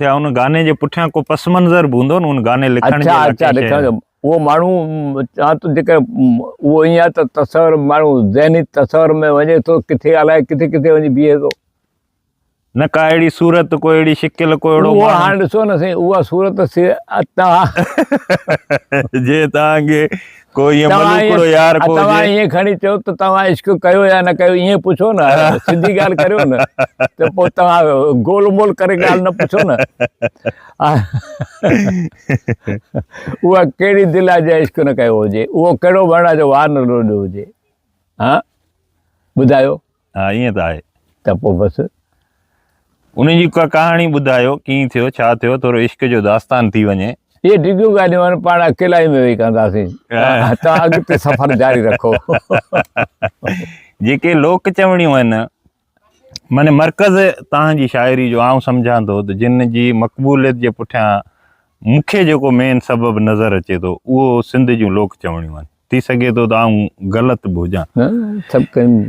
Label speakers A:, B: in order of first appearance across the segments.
A: थिया उन गाने जे पुठियां को पस मंज़र बि हूंदो न उन गाने लिखण जे
B: अच्छा
A: लाइ
B: अच्छा
A: कंहिं शइ
B: लिखण
A: जो?
B: जो उहो माण्हू चवां थो जेका उहो ईअं आहे त तसवर माण्हू ज़हनी तसवर में वञे थो किथे अलाए किथे किथे वञी बीहे थो।
A: न का अहिड़ी सूरत को अहिड़ी शिकिल को अहिड़ो
B: उहो
A: माण्हू
B: हाणे ॾिसो न साईं उहा सूरत
A: जे तव्हांखे को ईअं
B: तव्हां
A: मलूकड़ो यार को
B: तव्हां
A: हुजे
B: ईअं खणी चओ त तव्हां इश्क कयो या न कयो ईअं पुछो न, सिधी ॻाल्हि करियो न, त पोइ तव्हां गोल मोल करे ॻाल्हि न पुछो न। उहा कहिड़ी दिलि आहे जे इश्क न कयो हुजे, उहो कहिड़ो वण जो वार न रोॾियो हुजे, हा ॿुधायो।
A: हा ईअं त आहे।
B: त पोइ बसि
A: उनजी का कहाणी ॿुधायो कीअं थियो छा थियो, थोरो इश्क जो दास्तान थी वञे।
B: इहे डिघियूं ॻाल्हियूं आहिनि, पाण अकेला ई में वेही कंदासीं। तव्हां अॻिते सफ़र जारी रखो।
A: जेके लोक चवणियूं आहिनि माने मर्कज़ तव्हांजी शाइरी जो आउं सम्झां थो त जिन जी मक़बूलियत जे पुठियां मूंखे जेको मेन सबबु नज़र अचे थो उहो सिंध जूं लोक चवणियूं आहिनि। थी सघे थो त आउं ग़लति बि हुजां।
B: सभु कयूं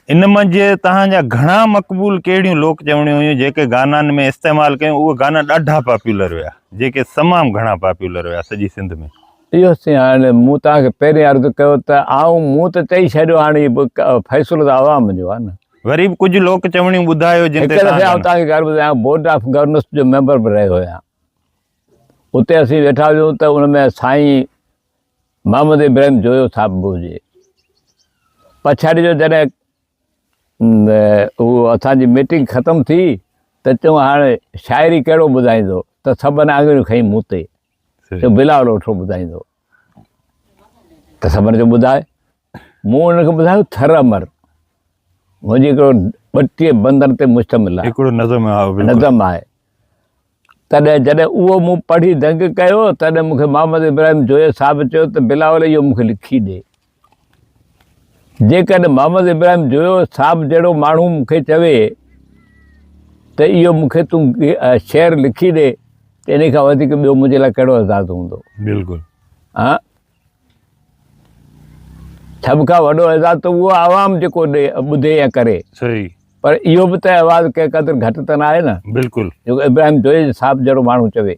A: इन मंझि तव्हांजा घणा मक़बूल कहिड़ियूं लोक चवणियूं हुयूं जेके गाननि में इस्तेमालु कयूं, उहे गाना ॾाढा पॉपुलर हुया, जेके तमामु घणा पॉपुलर हुया सॼी सिंध में?
B: इहो हाणे मूं तव्हांखे पहिरियों अर्ज़ु कयो त मूं त चई छॾियो, हाणे फ़ैसिलो त आवाम जो आहे न।
A: वरी बि कुझु लोक चवणियूं ॿुधायो जिन ते
B: हिकु दफ़े आउं तव्हांखे ॻाल्हि ॿुधायां, बोर्ड ऑफ गवर्नर्स जो मेंबर बि रहियो आहियां। उते असीं वेठा हुयूं त उन में साईं मोहम्मद इब्राहिम जोयो साहिबु बि हुजे। पछाड़ी जो जॾहिं उहो असांजी मीटिंग ख़तमु थी त चयूं हाणे शाइरी कहिड़ो ॿुधाईंदो, त सभिनी आङुरियूं खईं मूं ते, जो बिलावल वेठो ॿुधाईंदो। त सभिनी जो ॿुधाए, मूं हुनखे ॿुधायो थर अमर, मुंहिंजी हिकिड़ो 32 बंदनि ते मुश्तमिल आहे,
A: हिकिड़ो
B: नज़म आहे। तॾहिं जॾहिं उहो मूं पढ़ी दंग कयो, तॾहिं मूंखे मोहम्मद इब्राहिम जोयो साहिबु चयो त बिलावल इहो मूंखे लिखी ॾे। जेकॾहिं मोहम्मद इब्राहिम जोयो साहिबु जहिड़ो माण्हू मूंखे चवे त इहो मूंखे तूं शेर लिखी ॾे, त इन खां वधीक ॿियो मुंहिंजे लाइ कहिड़ो एज़ाज़ु हूंदो?
A: बिल्कुलु।
B: हा, सभ खां वॾो एज़ाज़ु त उहो आवाम जेको ॿुधे या करे।
A: सही।
B: पर इहो बि त आवाज़ु कंहिं क़दुरु घटि त न आहे न।
A: बिल्कुलु।
B: जेको इब्राहिम जोयो साहिबु जहिड़ो माण्हू चवे।